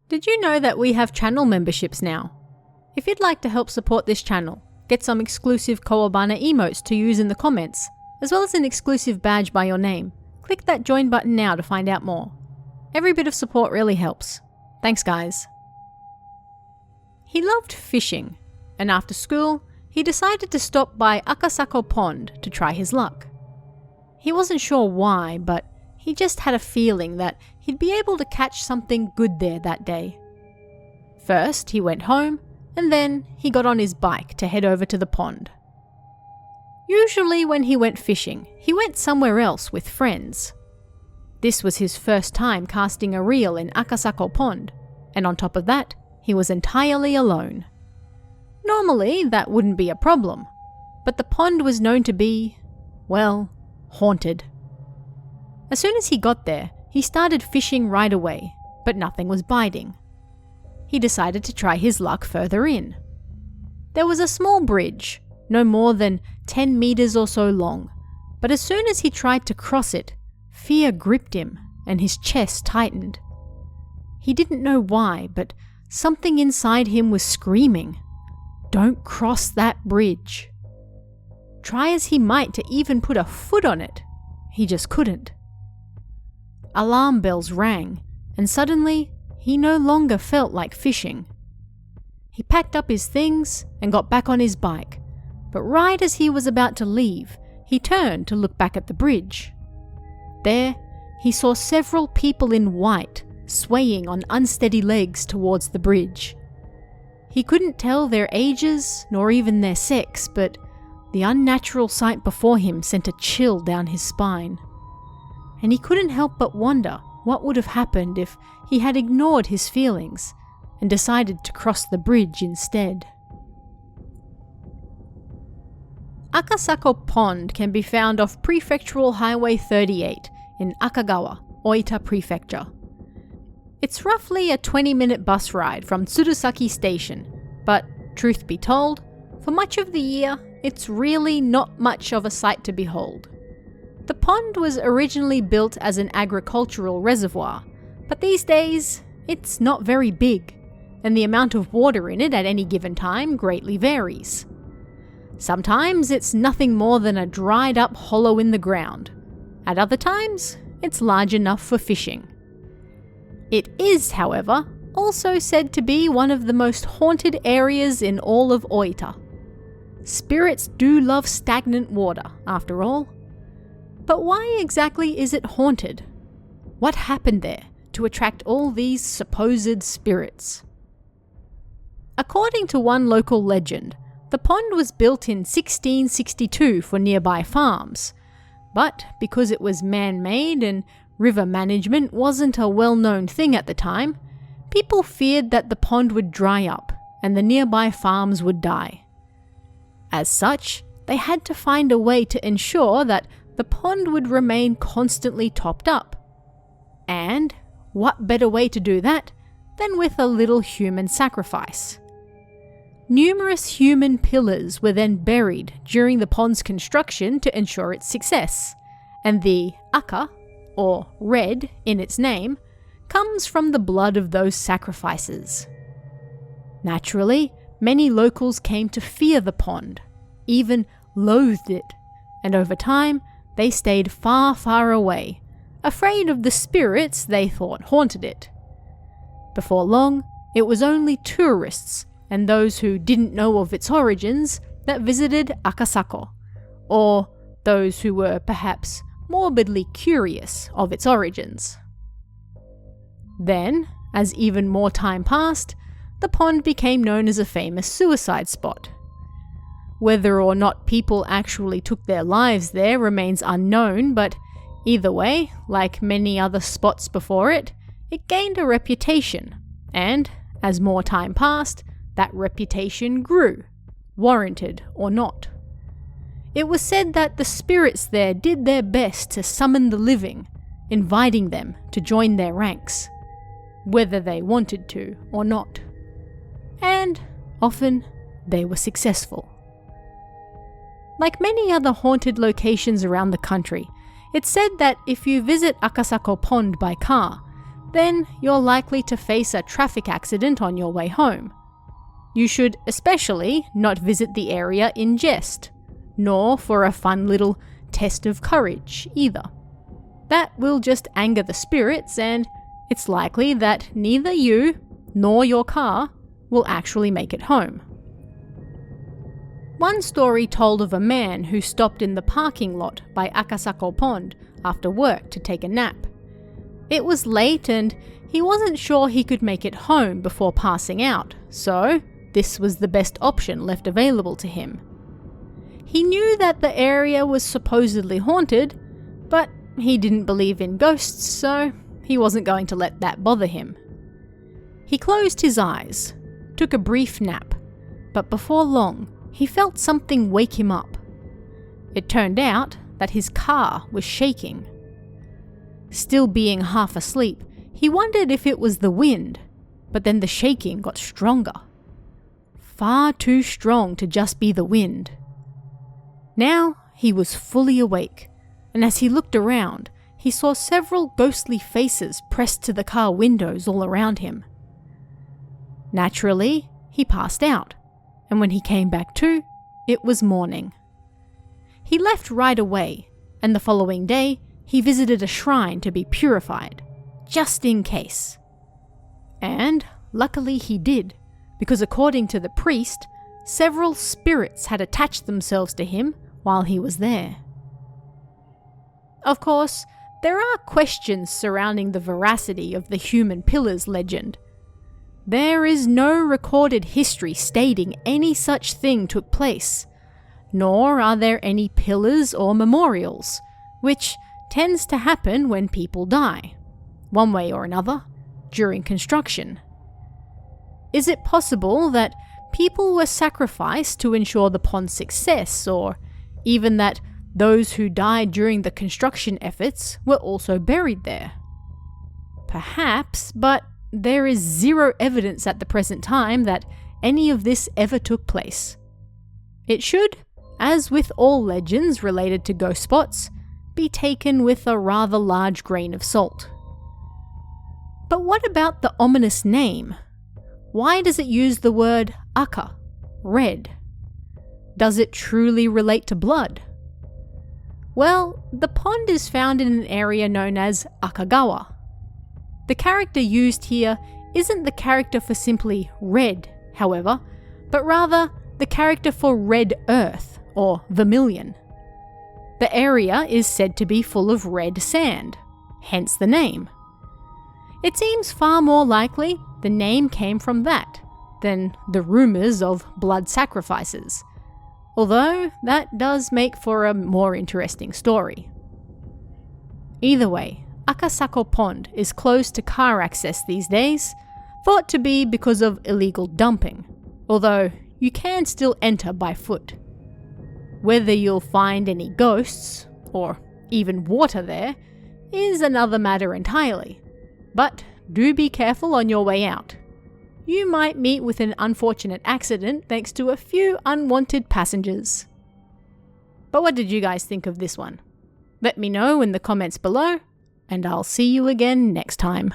Did you know that we have channel memberships now? If you'd like to help support this channel, get some exclusive Kawabana emotes to use in the comments, as well as an exclusive badge by your name, click that join button now to find out more. Every bit of support really helps. Thanks guys. He loved fishing, and after school, he decided to stop by Akasako Pond to try his luck. He wasn't sure why, but he just had a feeling that he'd be able to catch something good there that day. First, he went home, and then he got on his bike to head over to the pond. Usually when he went fishing, he went somewhere else with friends. This was his first time casting a reel in Akasako Pond, and on top of that, he was entirely alone. Normally, that wouldn't be a problem, but the pond was known to be, well, haunted. As soon as he got there, he started fishing right away, but nothing was biting. He decided to try his luck further in. There was a small bridge, no more than 10 meters or so long, but as soon as he tried to cross it, fear gripped him and his chest tightened. He didn't know why, but something inside him was screaming, "Don't cross that bridge." Try as he might to even put a foot on it, he just couldn't. Alarm bells rang, and suddenly he no longer felt like fishing. He packed up his things and got back on his bike, but right as he was about to leave, he turned to look back at the bridge. There, he saw several people in white swaying on unsteady legs towards the bridge. He couldn't tell their ages nor even their sex, but the unnatural sight before him sent a chill down his spine. And he couldn't help but wonder what would have happened if he had ignored his feelings and decided to cross the bridge instead. Akasako Pond can be found off Prefectural Highway 38 in Akagawa, Oita Prefecture. It's roughly a 20-minute bus ride from Tsurusaki Station, but truth be told, for much of the year, it's really not much of a sight to behold. The pond was originally built as an agricultural reservoir, but these days, it's not very big, and the amount of water in it at any given time greatly varies. Sometimes it's nothing more than a dried up hollow in the ground. At other times, it's large enough for fishing. It is, however, also said to be one of the most haunted areas in all of Oita. Spirits do love stagnant water, after all. But why exactly is it haunted? What happened there to attract all these supposed spirits? According to one local legend, the pond was built in 1662 for nearby farms, but because it was man-made and river management wasn't a well-known thing at the time, people feared that the pond would dry up and the nearby farms would die. As such, they had to find a way to ensure that the pond would remain constantly topped up. And what better way to do that than with a little human sacrifice? Numerous human pillars were then buried during the pond's construction to ensure its success, and the aka, or red in its name, comes from the blood of those sacrifices. Naturally, many locals came to fear the pond, even loathed it, and over time, they stayed far, far away, afraid of the spirits they thought haunted it. Before long, it was only tourists and those who didn't know of its origins that visited Akasako, or those who were perhaps morbidly curious of its origins. Then, as even more time passed, the pond became known as a famous suicide spot. Whether or not people actually took their lives there remains unknown, but either way, like many other spots before it, it gained a reputation, and as more time passed, that reputation grew, warranted or not. It was said that the spirits there did their best to summon the living, inviting them to join their ranks, whether they wanted to or not. And often, they were successful. Like many other haunted locations around the country, it's said that if you visit Akasako Pond by car, then you're likely to face a traffic accident on your way home. You should especially not visit the area in jest, nor for a fun little test of courage either. That will just anger the spirits, and it's likely that neither you nor your car will actually make it home. One story told of a man who stopped in the parking lot by Akasako Pond after work to take a nap. It was late and he wasn't sure he could make it home before passing out, so this was the best option left available to him. He knew that the area was supposedly haunted, but he didn't believe in ghosts, so he wasn't going to let that bother him. He closed his eyes, took a brief nap, but before long, he felt something wake him up. It turned out that his car was shaking. Still being half asleep, he wondered if it was the wind, but then the shaking got stronger. Far too strong to just be the wind. Now he was fully awake, and as he looked around, he saw several ghostly faces pressed to the car windows all around him. Naturally, he passed out, and when he came back to, it was morning. He left right away, and the following day, he visited a shrine to be purified, just in case. And luckily he did, because according to the priest, several spirits had attached themselves to him while he was there. Of course, there are questions surrounding the veracity of the human pillars legend. There is no recorded history stating any such thing took place, nor are there any pillars or memorials, which tends to happen when people die, one way or another, during construction. Is it possible that people were sacrificed to ensure the pond's success, or even that those who died during the construction efforts were also buried there? Perhaps, but there is zero evidence at the present time that any of this ever took place. It should, as with all legends related to ghost spots, be taken with a rather large grain of salt. But what about the ominous name? Why does it use the word Aka, red? Does it truly relate to blood? Well, the pond is found in an area known as Akagawa. The character used here isn't the character for simply red, however, but rather the character for red earth, or vermilion. The area is said to be full of red sand, hence the name. It seems far more likely the name came from that than the rumours of blood sacrifices, although that does make for a more interesting story. Either way, Akasako Pond is closed to car access these days, thought to be because of illegal dumping, although you can still enter by foot. Whether you'll find any ghosts, or even water there, is another matter entirely, but do be careful on your way out. You might meet with an unfortunate accident thanks to a few unwanted passengers. But what did you guys think of this one? Let me know in the comments below, and I'll see you again next time.